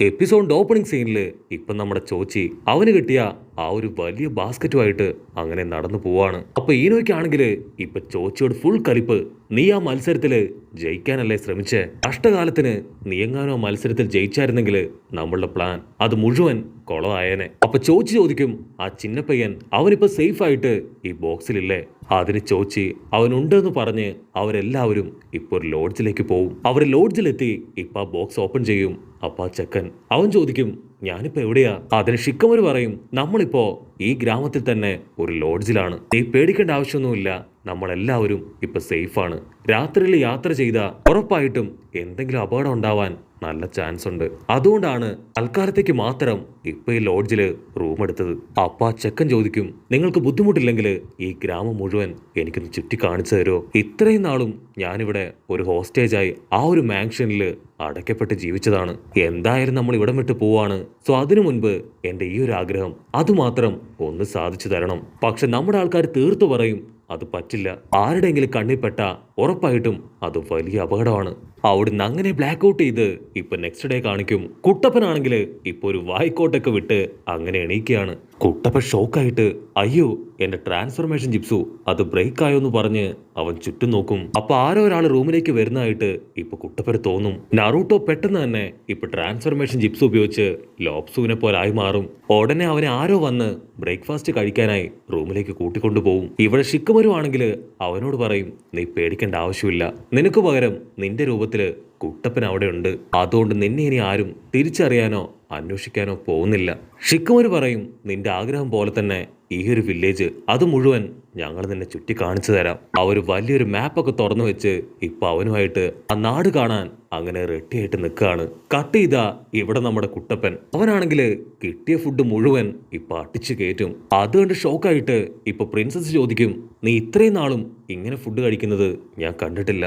എപ്പിസോഡിന്റെ opening സീനിൽ ഇപ്പൊ നമ്മുടെ ചോച്ചി അവന് കിട്ടിയ ആ ഒരു വലിയ ബാസ്ക്കറ്റുമായിട്ട് അങ്ങനെ നടന്നു പോവാണ്. അപ്പൊ ഈനോയ്ക്കാണെങ്കിൽ ഇപ്പൊ ചോച്ചിയോട് ഫുൾ കലിപ്പ്. നീ ആ മത്സരത്തില് ജയിക്കാനല്ലേ ശ്രമിച്ചേ? കഷ്ടകാലത്തിന് നീ എങ്ങാനോ മത്സരത്തിൽ ജയിച്ചായിരുന്നെങ്കിൽ നമ്മളുടെ പ്ലാൻ അത് മുഴുവൻ കൊളമായേനെ. അപ്പൊ ചോച്ചി ചോദിക്കും, ആ ചിന്നപ്പയ്യൻ അവനിപ്പോ സേഫ് ആയിട്ട് ഈ ബോക്സിലില്ലേ? അതിന് ചോച്ചി അവനുണ്ടെന്ന് പറഞ്ഞ് അവരെല്ലാവരും ഇപ്പൊ ഒരു ലോഡ്ജിലേക്ക് പോവും. അവർ ലോഡ്ജിലെത്തി ഇപ്പൊ ആ ബോക്സ് ഓപ്പൺ ചെയ്യും. അപ്പൊ ആ ചെക്കൻ അവൻ ചോദിക്കും, ഞാനിപ്പോ എവിടെയാ? അതിന് ഷിക്കമര് പറയും, നമ്മളിപ്പോ ഈ ഗ്രാമത്തിൽ തന്നെ ഒരു ലോഡ്ജിലാണ്. നീ പേടിക്കേണ്ട ആവശ്യമൊന്നുമില്ല, നമ്മളെല്ലാവരും ഇപ്പൊ സേഫാണ്. രാത്രിയിൽ യാത്ര ചെയ്ത ഉറപ്പായിട്ടും എന്തെങ്കിലും അപകടം ഉണ്ടാവാൻ നല്ല ചാൻസ് ഉണ്ട്. അതുകൊണ്ടാണ് തൽക്കാലത്തേക്ക് മാത്രം ഇപ്പൊ ഈ ലോഡ്ജില് റൂം എടുത്തത്. അപ്പ ചെക്കൻ ചോദിക്കും, നിങ്ങൾക്ക് ബുദ്ധിമുട്ടില്ലെങ്കിൽ ഈ ഗ്രാമം മുഴുവൻ എനിക്കൊന്ന് ചുറ്റി കാണിച്ചു തരുമോ? ഇത്രയും നാളും ഞാനിവിടെ ഒരു ഹോസ്റ്റേജായി ആ ഒരു മാൻഷനിൽ അടയ്ക്കപ്പെട്ട് ജീവിച്ചതാണ്. എന്തായാലും നമ്മൾ ഇവിടം വിട്ട് പോവാണ്. സോ അതിനു മുൻപ് എന്റെ ഈ ഒരു ആഗ്രഹം അതുമാത്രം ഒന്ന് സാധിച്ചു തരണം. പക്ഷെ നമ്മുടെ ആൾക്കാർ തീർത്തു പറയും, അത് പറ്റില്ല. ആരുടെയെങ്കിലും കണ്ണിൽപ്പെട്ട ഉറപ്പായിട്ടും അത് വലിയ അപകടമാണ്. അവിടുന്ന് അങ്ങനെ ബ്ലാക്ക് ഔട്ട് ചെയ്ത് ഇപ്പൊ നെക്സ്റ്റ് ഡേ കാണിക്കും. കുട്ടപ്പനാണെങ്കിൽ ഇപ്പൊ ഒരു വായിക്കോട്ടൊക്കെ വിട്ട് അങ്ങനെ എണീക്കുകയാണ്. കുട്ടപ്പൻ ഷോക്കായിട്ട്, അയ്യോ എന്റെ ട്രാൻസ്ഫർമേഷൻ ജിപ്സു അത് ബ്രേക്ക് ആയോന്ന് പറഞ്ഞ് അവൻ ചുറ്റും നോക്കും. അപ്പൊ ആരോ ഒരാൾ റൂമിലേക്ക് വരുന്നതായിട്ട് ഇപ്പൊ കുട്ടപ്പന് തോന്നും. നറൂട്ടോ പെട്ടെന്ന് തന്നെ ഇപ്പൊ ട്രാൻസ്ഫർമേഷൻ ജിപ്സ് ഉപയോഗിച്ച് ലോപ്സുവിനെ പോലെ ആയി മാറും. ഉടനെ അവനെ ആരോ വന്ന് ബ്രേക്ക്ഫാസ്റ്റ് കഴിക്കാനായി റൂമിലേക്ക് കൂട്ടിക്കൊണ്ടുപോകും. ഇവിടെ ഷിക്കമരുവാണെങ്കിൽ അവനോട് പറയും, നീ പേടിക്കേണ്ട ആവശ്യമില്ല, നിനക്ക് പകരം നിന്റെ രൂപത്തില് കുട്ടപ്പൻ അവിടെ ഉണ്ട്. അതുകൊണ്ട് നിന്നെ ഇനി ആരും തിരിച്ചറിയാനോ അന്വേഷിക്കാനോ പോകുന്നില്ല. ഷിക്കമര് പറയും, നിന്റെ ആഗ്രഹം പോലെ തന്നെ ഈ ഒരു വില്ലേജ് അത് മുഴുവൻ ഞങ്ങൾ നിന്നെ ചുറ്റി കാണിച്ചു തരാം. അവർ വലിയൊരു മാപ്പൊക്കെ തുറന്നു വെച്ച് ഇപ്പൊ അവനുമായിട്ട് ആ നാട് കാണാൻ അങ്ങനെ റെഡിയായിട്ട് നിൽക്കുകയാണ്. കട്ട് ചെയ്താ ഇവിടെ നമ്മുടെ കുട്ടപ്പൻ അവനാണെങ്കിൽ കിട്ടിയ ഫുഡ് മുഴുവൻ ഇപ്പൊ അടിച്ചു കയറ്റും. അതുകൊണ്ട് ഷോക്കായിട്ട് ഇപ്പൊ പ്രിൻസസ് ചോദിക്കും, നീ ഇത്രയും നാളും ഇങ്ങനെ ഫുഡ് കഴിക്കുന്നത് ഞാൻ കണ്ടിട്ടില്ല.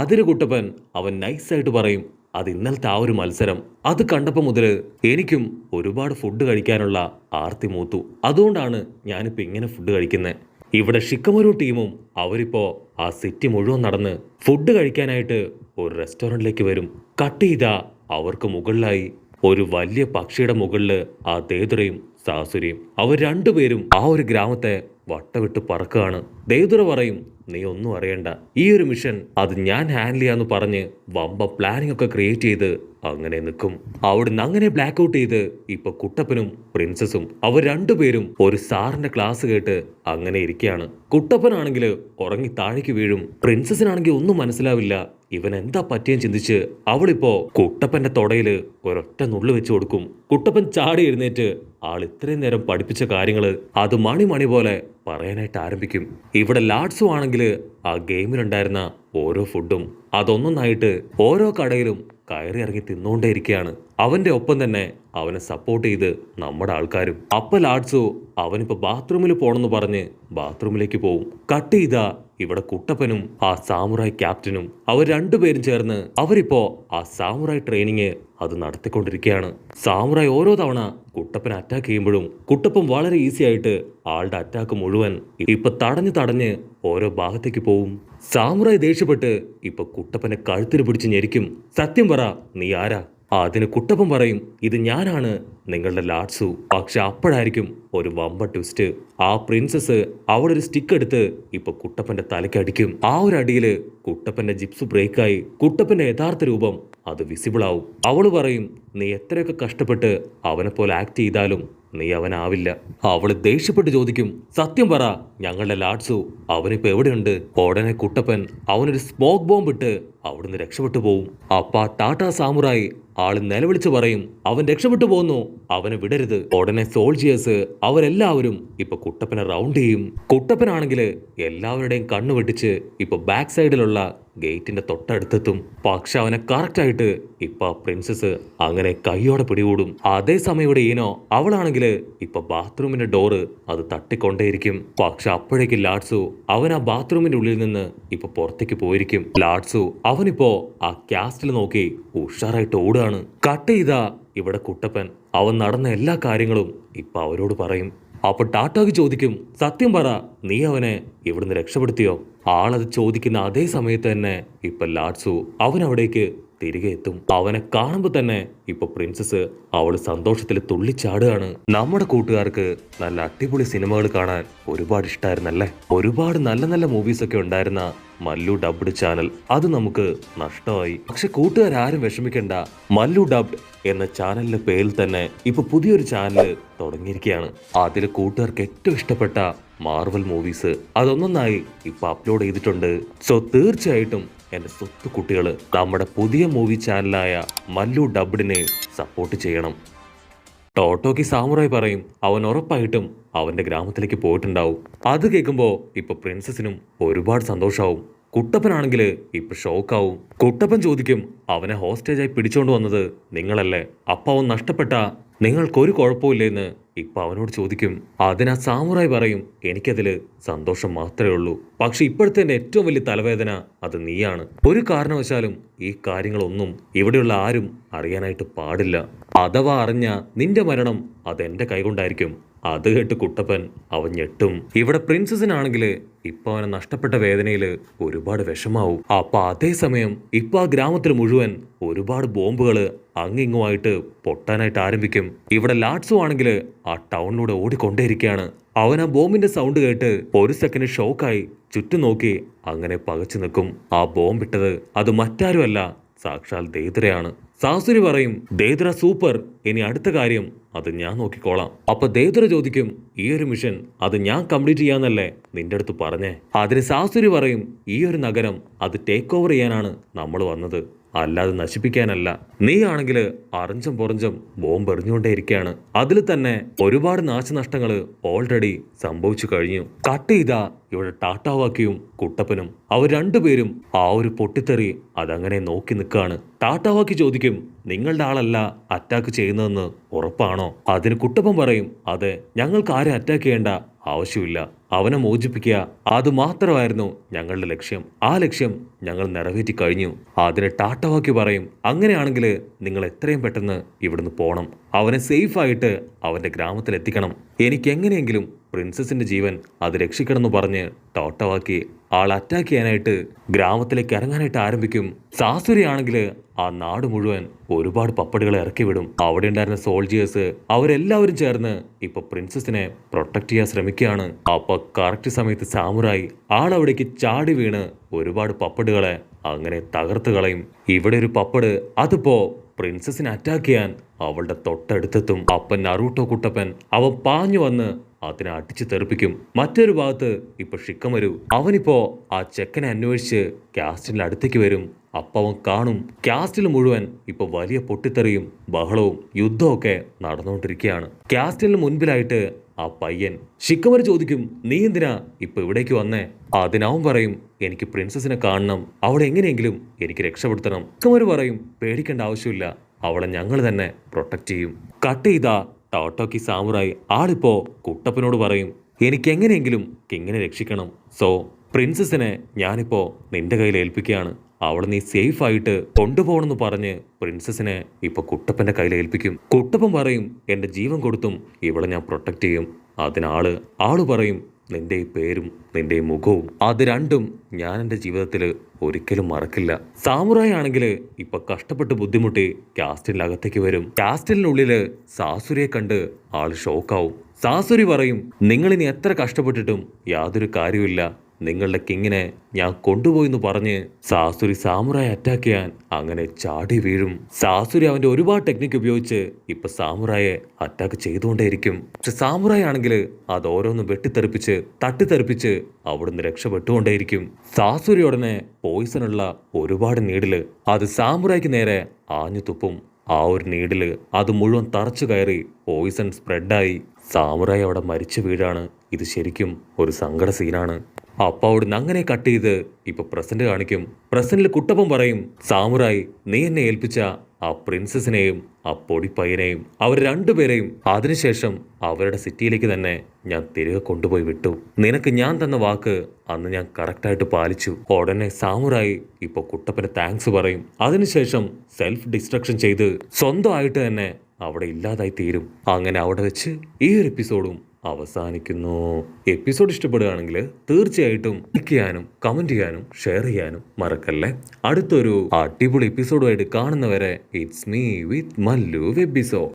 അതിന് കുട്ടപ്പൻ അവൻ നൈസായിട്ട് പറയും, അത് ഇന്നലത്തെ ആ ഒരു മത്സരം അത് കണ്ടപ്പോൾ മുതൽ എനിക്കും ഒരുപാട് ഫുഡ് കഴിക്കാനുള്ള ആർത്തി മൂത്തു. അതുകൊണ്ടാണ് ഞാനിപ്പോൾ ഇങ്ങനെ ഫുഡ് കഴിക്കുന്നത്. ഇവിടെ ഷിക്കമരു ടീമും അവരിപ്പോ ആ സിറ്റി മുഴുവൻ നടന്ന് ഫുഡ് കഴിക്കാനായിട്ട് ഒരു റെസ്റ്റോറൻറ്റിലേക്ക് വരും. കട്ട് ചെയ്താ അവർക്ക് മുകളിലായി ഒരു വലിയ പക്ഷിയുടെ മുകളിൽ ആ ദേതുരയും സാസുരിയും അവർ രണ്ടുപേരും ആ ഒരു ഗ്രാമത്തെ വട്ടവിട്ട് പറക്കുകയാണ്. ദേതുര പറയും, നീ ഒന്നും അറിയണ്ട, ഈ ഒരു മിഷൻ അത് ഞാൻ ഹാൻഡിൽ ചെയ്യാന്ന് പറഞ്ഞ് വമ്പ പ്ലാനിങ് ഒക്കെ ക്രിയേറ്റ് ചെയ്ത് അങ്ങനെ നിൽക്കും. അവിടുന്ന് അങ്ങനെ ബ്ലാക്ക് ഔട്ട് ചെയ്ത് ഇപ്പൊ കുട്ടപ്പനും പ്രിൻസസും അവർ രണ്ടുപേരും ഒരു സാറിന്റെ ക്ലാസ് കേട്ട് അങ്ങനെ ഇരിക്കുകയാണ്. കുട്ടപ്പനാണെങ്കിൽ ഉറങ്ങി താഴേക്ക് വീഴും. പ്രിൻസസിനാണെങ്കിൽ ഒന്നും മനസ്സിലാവില്ല, ഇവൻ എന്താ പറ്റിയെന്ന് ചിന്തിച്ച് അവളിപ്പോ കുട്ടപ്പന്റെ തൊടയില് ഒരൊറ്റ നുള്ളു വെച്ച് കൊടുക്കും. കുട്ടപ്പൻ ചാടി എഴുന്നേറ്റ് ആൾ ഇത്രയും നേരം പഠിപ്പിച്ച കാര്യങ്ങള് അത് മണി പോലെ പറയാനായിട്ട് ആരംഭിക്കും. ഇവിടെ ലാഡ്സു ആണെങ്കിൽ ആ ഗെയിമിലുണ്ടായിരുന്ന ഓരോ ഫുഡും അതൊന്നൊന്നായിട്ട് ഓരോ കടയിലും കയറി ഇറങ്ങി തിന്നുകൊണ്ടേയിരിക്കുകയാണ്. അവന്റെ ഒപ്പം തന്നെ അവനെ സപ്പോർട്ട് ചെയ്ത് നമ്മുടെ ആൾക്കാരും. അപ്പൊ ലാഡ്സു അവനിപ്പോ ബാത്റൂമിൽ പോണെന്ന് പറഞ്ഞ് ബാത്റൂമിലേക്ക് പോവും. കട്ട് ചെയ്താ ഇവിടെ കുട്ടപ്പനും ആ സാമുറായി ക്യാപ്റ്റനും അവർ രണ്ടുപേരും ചേർന്ന് അവരിപ്പോ ആ സാമുറായി ട്രെയിനിങ് അത് നടത്തിക്കൊണ്ടിരിക്കുകയാണ്. സാമുറായി ഓരോ തവണ കുട്ടപ്പനെ അറ്റാക്ക് ചെയ്യുമ്പോഴും കുട്ടപ്പൻ വളരെ ഈസി ആയിട്ട് ആളുടെ അറ്റാക്ക് മുഴുവൻ ഇപ്പൊ തടഞ്ഞ് ഓരോ ഭാഗത്തേക്ക് പോവും. സാമുറായി ദേഷ്യപ്പെട്ട് ഇപ്പൊ കുട്ടപ്പനെ കഴുത്തിന് പിടിച്ച് ഞെരിക്കും. സത്യം പറ, നീ ആരാ? അതിന് കുട്ടപ്പൻ പറയും, ഇത് ഞാനാണ് നിങ്ങളുടെ ലാഡ്സു. പക്ഷെ അപ്പോഴായിരിക്കും ഒരു വമ്പ ട്വിസ്റ്റ്. ആ പ്രിൻസസ് അവളൊരു സ്റ്റിക്ക് എടുത്ത് ഇപ്പൊ കുട്ടപ്പന്റെ തലയ്ക്ക് അടിക്കും. ആ ഒരു അടിയില് കുട്ടപ്പന്റെ ജിപ്സ് ബ്രേക്കായി കുട്ടപ്പന്റെ യഥാർത്ഥ രൂപം അത് വിസിബിൾ ആവും. അവള് പറയും, നീ എത്രയൊക്കെ കഷ്ടപ്പെട്ട് അവനെ പോലെ ആക്ട് ചെയ്താലും നീ അവനാവില്ല. അവള് ദേഷ്യപ്പെട്ട് ചോദിക്കും, സത്യം പറ, ഞങ്ങളുടെ ലാഡ്സു അവനിപ്പോ എവിടെയുണ്ട്? ഉടനെ കുട്ടപ്പൻ അവനൊരു സ്മോക്ക് ബോംബ് ഇട്ട് അവിടുന്ന് രക്ഷപ്പെട്ടു പോവും. അപ്പ ടാറ്റാ സാമുറായി ആള് നിലവിളിച്ച് പറയും, അവൻ രക്ഷപ്പെട്ടു പോന്നു, അവനെ വിടരുത്. ഉടനെ സോൾജിയേഴ്സ് അവരെല്ലാവരും ഇപ്പൊ കുട്ടപ്പനെ റൗണ്ട് ചെയ്യും. കുട്ടപ്പനാണെങ്കിൽ എല്ലാവരുടെയും കണ്ണു വെട്ടിച്ച് ഇപ്പൊ ബാക്ക് സൈഡിലുള്ള ഗേറ്റിന്റെ തൊട്ടടുത്തെത്തും. പക്ഷെ അവനെ കറക്റ്റ് ആയിട്ട് ഇപ്പൊ പ്രിൻസസ് അങ്ങനെ കൈയോടെ പിടികൂടും. അതേസമയം ഇവിടെ ഈനോ അവളാണെങ്കിൽ ഇപ്പൊ ബാത്റൂമിന്റെ ഡോറ് അത് തട്ടിക്കൊണ്ടേയിരിക്കും. പക്ഷെ അപ്പോഴേക്കും ലാഡ്സു അവൻ ആ ബാത്റൂമിന്റെ ഉള്ളിൽ നിന്ന് ഇപ്പൊ പുറത്തേക്ക് പോയിരിക്കും. ലാഡ്സു അവനിപ്പോ ആ കാസ്റ്റിൽ നോക്കി ഉഷാറായിട്ട് ഓടുകയാണ്. കട്ട് ചെയ്താ ഇവിടെ കുട്ടപ്പൻ അവൻ നടന്ന എല്ലാ കാര്യങ്ങളും ഇപ്പൊ അവരോട് പറയും. അപ്പൊ ടാറ്റാക്ക് ചോദിക്കും, സത്യം പറ, നീ അവനെ ഇവിടുന്ന് രക്ഷപ്പെടുത്തിയോ? ആളത് ചോദിക്കുന്ന അതേ സമയത്ത് തന്നെ ഇപ്പൊ ലാഡ്സു അവൻ അവിടേക്ക് തിരികെ എത്തും. അവനെ കാണുമ്പോൾ തന്നെ ഇപ്പൊ പ്രിൻസസ് അവള് സന്തോഷത്തിൽ തുള്ളിച്ചാടുകയാണ്. നമ്മുടെ കൂട്ടുകാർക്ക് നല്ല അടിപൊളി സിനിമകൾ കാണാൻ ഒരുപാട് ഇഷ്ടമായിരുന്നല്ലേ. ഒരുപാട് നല്ല നല്ല മൂവീസ് ഒക്കെ ഉണ്ടായിരുന്ന മല്ലു ഡബ്ഡ് ചാനൽ അത് നമുക്ക് നഷ്ടമായി. പക്ഷെ കൂട്ടുകാരും വിഷമിക്കേണ്ട, മല്ലു ഡബ്ഡ് എന്ന ചാനലിന്റെ പേരിൽ തന്നെ ഇപ്പൊ പുതിയൊരു ചാനൽ തുടങ്ങിയിരിക്കുകയാണ്. അതിൽ കൂട്ടുകാർക്ക് ഏറ്റവും ഇഷ്ടപ്പെട്ട മാർവൽ മൂവീസ് അതൊന്നായി ഇപ്പൊ അപ്ലോഡ് ചെയ്തിട്ടുണ്ട്. സോ തീർച്ചയായിട്ടും എന്റെ സ്വത്ത് കുട്ടികൾ നമ്മുടെ പുതിയ മൂവി ചാനലായ മല്ലു ഡബ്ഡിനെ സപ്പോർട്ട് ചെയ്യണം. ടോട്ടോക്ക് സാമുറായി പറയും അവൻ ഉറപ്പായിട്ടും അവന്റെ ഗ്രാമത്തിലേക്ക് പോയിട്ടുണ്ടാവും. അത് കേൾക്കുമ്പോ ഇപ്പൊ പ്രിൻസസിനും ഒരുപാട് സന്തോഷാവും. കുട്ടപ്പനാണെങ്കിൽ ഇപ്പൊ ഷോക്കാവും. കുട്ടപ്പൻ ചോദിക്കും, അവനെ ഹോസ്റ്റേജായി പിടിച്ചോണ്ട് വന്നത് നിങ്ങളല്ലേ, അപ്പൊ അവൻ നഷ്ടപ്പെട്ട നിങ്ങൾക്കൊരു കുഴപ്പമില്ലെന്ന് ഇപ്പൊ അവനോട് ചോദിക്കും. അതിനാ സാമുറായി പറയും, എനിക്കതില് സന്തോഷം മാത്രമേ ഉള്ളൂ. പക്ഷെ ഇപ്പോഴത്തെ എന്റെ ഏറ്റവും വലിയ തലവേദന അത് നീയാണ്. ഒരു കാരണവശാലും ഈ കാര്യങ്ങളൊന്നും ഇവിടെയുള്ള ആരും അറിയാനായിട്ട് പാടില്ല. അഥവാ അറിഞ്ഞ നിന്റെ മരണം അതെന്റെ കൈകൊണ്ടായിരിക്കും. അത് കേട്ട് കുട്ടപ്പൻ അവൻ ഞെട്ടും. ഇവിടെ പ്രിൻസസിനാണെങ്കിൽ ഇപ്പൊ അവനെ നഷ്ടപ്പെട്ട വേദനയില് ഒരുപാട് വിഷമാവും. അപ്പൊ അതേസമയം ഇപ്പൊ ആ ഗ്രാമത്തിൽ മുഴുവൻ ഒരുപാട് ബോംബുകള് അങ്ങിങ്ങുമായിട്ട് പൊട്ടാനായിട്ട് ആരംഭിക്കും. ഇവിടെ ലാഡ്സു ആണെങ്കിൽ ആ ടൗണിലൂടെ ഓടിക്കൊണ്ടേയിരിക്കുകയാണ്. അവൻ ആ ബോംബിന്റെ സൗണ്ട് കേട്ട് ഒരു സെക്കൻഡ് ഷോക്കായി ചുറ്റും നോക്കി അങ്ങനെ പകച്ചു നിൽക്കും. ആ ബോംബിട്ടത് അത് മറ്റാരുമല്ല, സാക്ഷാൽ ദേദ്രയാണ്. സാസുരി പറയും, ദേദ്ര സൂപ്പർ, ഇനി അടുത്ത കാര്യം അത് ഞാൻ നോക്കിക്കോളാം. അപ്പൊ ദേദ്ര ചോദിക്കും, ഈ ഒരു മിഷൻ അത് ഞാൻ കംപ്ലീറ്റ് ചെയ്യാന്നല്ലേ നിന്റെ അടുത്ത് പറഞ്ഞേ? അതിന് സാസുരി പറയും, ഈ ഒരു നഗരം അത് ടേക്ക് ഓവർ ചെയ്യാനാണ് നമ്മൾ വന്നത്, അല്ലാതെ നശിപ്പിക്കാനല്ല. നീ ആണെങ്കിൽ അറിഞ്ചും പുറഞ്ചും ബോംബ് എറിഞ്ഞുകൊണ്ടേയിരിക്കുകയാണ്. അതിൽ തന്നെ ഒരുപാട് നാശനഷ്ടങ്ങൾ ഓൾറെഡി സംഭവിച്ചു കഴിഞ്ഞു. കട്ട് ചെയ്താ ഇവിടെ ടാറ്റാവാക്കിയും കുട്ടപ്പനും അവർ രണ്ടുപേരും ആ ഒരു പൊട്ടിത്തെറി അതങ്ങനെ നോക്കി നിൽക്കാണ്. ടാറ്റാവാക്കി ചോദിക്കും, നിങ്ങളുടെ ആളല്ല അറ്റാക്ക് ചെയ്യുന്നതെന്ന് ഉറപ്പാണോ? അതിന് കുട്ടപ്പൻ പറയും, അതെ, ഞങ്ങൾക്ക് ആരെ അറ്റാക്ക് ചെയ്യേണ്ട ആവശ്യമില്ല, അവനെ മോചിപ്പിക്കുക, അത് മാത്രമായിരുന്നു ഞങ്ങളുടെ ലക്ഷ്യം. ആ ലക്ഷ്യം ഞങ്ങൾ നിറവേറ്റി കഴിഞ്ഞു. അതിന് ടാറ്റാവാക്കി പറയും, അങ്ങനെയാണെങ്കിൽ നിങ്ങൾ എത്രയും പെട്ടെന്ന് ഇവിടുന്ന് പോകണം, അവനെ സേഫായിട്ട് അവന്റെ ഗ്രാമത്തിൽ എത്തിക്കണം. എനിക്ക് എങ്ങനെയെങ്കിലും പ്രിൻസസിന്റെ ജീവൻ അത് രക്ഷിക്കണമെന്ന് പറഞ്ഞ് ടാറ്റാവാക്കി ആൾ അറ്റാക്ക് ചെയ്യാനായിട്ട് ഗ്രാമത്തിലേക്ക് ഇറങ്ങാനായിട്ട് ആരംഭിക്കും. സാസുരി ആണെങ്കിൽ ആ നാട് മുഴുവൻ ഒരുപാട് പപ്പടികളെ ഇറക്കി വിടും. അവിടെ ഉണ്ടായിരുന്ന സോൾജിയേഴ്സ് അവരെല്ലാവരും ചേർന്ന് ഇപ്പൊ പ്രിൻസസിനെ പ്രൊട്ടക്ട് ചെയ്യാൻ ശ്രമിക്കുകയാണ്. അപ്പൊ കറക്റ്റ് സമയത്ത് സാമുറായി ആളവിടേക്ക് ചാടി വീണ് ഒരുപാട് പപ്പടുകളെ അങ്ങനെ തകർത്ത് കളയും. ഇവിടെ ഒരു പപ്പട് അതിപ്പോ പ്രിൻസസിനെ അറ്റാക്ക് ചെയ്യാൻ അവളുടെ തൊട്ടടുത്തെത്തും. അപ്പൻ നറൂട്ടോ കുട്ടപ്പൻ അവൻ പാഞ്ഞു വന്ന് അതിനെ അടിച്ചു തെറിപ്പിക്കും. മറ്റൊരു ഭാഗത്ത് ഇപ്പൊ ഷിക്കമരു അവനിപ്പോ ആ ചെക്കനെ അന്വേഷിച്ച് കാസ്റ്റിന്റെ അടുത്തേക്ക് വരും. അപ്പൊ അവൻ കാണും കാസ്റ്റിൽ മുഴുവൻ ഇപ്പൊ വലിയ പൊട്ടിത്തെറിയും ബഹളവും യുദ്ധമൊക്കെ നടന്നുകൊണ്ടിരിക്കുകയാണ്. കാസ്റ്റിന് മുൻപിലായിട്ട് ആ പയ്യൻ ഷിക്കമരു ചോദിക്കും, നീ എന്തിനാ ഇപ്പൊ ഇവിടേക്ക് വന്നേ? അതിനവൻ പറയും, എനിക്ക് പ്രിൻസസിനെ കാണണം, അവളെ എങ്ങനെയെങ്കിലും എനിക്ക് രക്ഷപ്പെടുത്തണം. ഷിക്കമരു പറയും, പേടിക്കേണ്ട ആവശ്യമില്ല, അവളെ ഞങ്ങൾ തന്നെ പ്രൊട്ടക്ട് ചെയ്യും. കട്ട് ചെയ്താ ടോട്ടോക്കി സാമുറായി ആളിപ്പോ കുട്ടപ്പനോട് പറയും, എനിക്ക് എങ്ങനെയെങ്കിലും കിങ്ങിനെ രക്ഷിക്കണം. സോ പ്രിൻസസിനെ ഞാനിപ്പോ നിന്റെ കയ്യിൽ ഏൽപ്പിക്കുകയാണ്, അവളെ നീ സേഫ് ആയിട്ട് കൊണ്ടുപോകണമെന്ന് പറഞ്ഞ് പ്രിൻസസിനെ ഇപ്പൊ കുട്ടപ്പന്റെ കയ്യിൽ ഏൽപ്പിക്കും. കുട്ടപ്പൻ പറയും, എന്റെ ജീവൻ കൊടുത്തും ഇവളെ ഞാൻ പ്രൊട്ടക്ട് ചെയ്യും. ആള് പറയും, നിന്റെ ഈ പേരും നിന്റെ ഈ മുഖവും അത് രണ്ടും ഞാൻ എൻ്റെ ജീവിതത്തിൽ ഒരിക്കലും മറക്കില്ല. സാമുറായി ആണെങ്കിൽ ഇപ്പൊ കഷ്ടപ്പെട്ട് ബുദ്ധിമുട്ടി കാസ്റ്റിനകത്തേക്ക് വരും. കാസ്റ്റിനുള്ളില് സാസുരിയെ കണ്ട് ആള് ഷോക്കാവും. സാസുരി പറയും, നിങ്ങളിനി എത്ര കഷ്ടപ്പെട്ടിട്ടും യാതൊരു കാര്യമില്ല, നിങ്ങളുടെ കിങ്ങിനെ ഞാൻ കൊണ്ടുപോയിന്ന് പറഞ്ഞ് സാസുരി സാമുറായി അറ്റാക്ക് ചെയ്യാൻ അങ്ങനെ ചാടി വീഴും. സാസുരി അവന്റെ ഒരുപാട് ടെക്നിക്ക് ഉപയോഗിച്ച് ഇപ്പൊ സാമുറായെ അറ്റാക്ക് ചെയ്തുകൊണ്ടേയിരിക്കും. പക്ഷെ സാമുറായി ആണെങ്കിൽ അത് ഓരോന്ന് വെട്ടിത്തെറിപ്പിച്ച് തട്ടിത്തെറിപ്പിച്ച് അവിടുന്ന് രക്ഷപ്പെട്ടുകൊണ്ടേയിരിക്കും. സാസുരി ഉടനെ പോയിസണുള്ള ഒരുപാട് നീഡില് അത് സാമുറായിക്ക് നേരെ ആഞ്ഞു തുപ്പും. ആ ഒരു നീഡില് അത് മുഴുവൻ തറച്ചു കയറി പോയിസൺ സ്പ്രെഡായി സാമുറായി അവിടെ മരിച്ചു വീഴാണ്. ഇത് ശരിക്കും ഒരു സങ്കട സീനാണ്. അപ്പൊ അവിടുന്ന് അങ്ങനെ കട്ട് ചെയ്ത് ഇപ്പൊ പ്രസന്റ് കാണിക്കും. പ്രസന്റിൽ കുട്ടപ്പൻ പറയും, സാമുറായി നീ എന്നെ ഏൽപ്പിച്ച ആ പ്രിൻസസിനെയും ആ പൊടിപ്പയ്യനെയും അവർ രണ്ടുപേരെയും അതിനുശേഷം അവരുടെ സിറ്റിയിലേക്ക് തന്നെ ഞാൻ തിരികെ കൊണ്ടുപോയി വിട്ടു. നിനക്ക് ഞാൻ തന്ന വാക്ക് അന്ന് ഞാൻ കറക്റ്റായിട്ട് പാലിച്ചു. ഉടനെ സാമുറായി ഇപ്പൊ കുട്ടപ്പന് താങ്ക്സ് പറയും. അതിനുശേഷം സെൽഫ് ഡിസ്ട്രക്ഷൻ ചെയ്ത് സ്വന്തമായിട്ട് തന്നെ അവിടെ ഇല്ലാതായി തീരും. അങ്ങനെ അവിടെ വെച്ച് ഈ ഒരു എപ്പിസോഡും അവസാനിക്കുന്നു. എപ്പിസോഡ് ഇഷ്ടപ്പെടുകയാണെങ്കിൽ തീർച്ചയായിട്ടും ലൈക്ക് ചെയ്യാനും കമന്റ് ചെയ്യാനും ഷെയർ ചെയ്യാനും മറക്കല്ലേ. അടുത്തൊരു അടിപൊളി എപ്പിസോഡുമായിട്ട് കാണുന്നവരെ it's me with Mallu episode.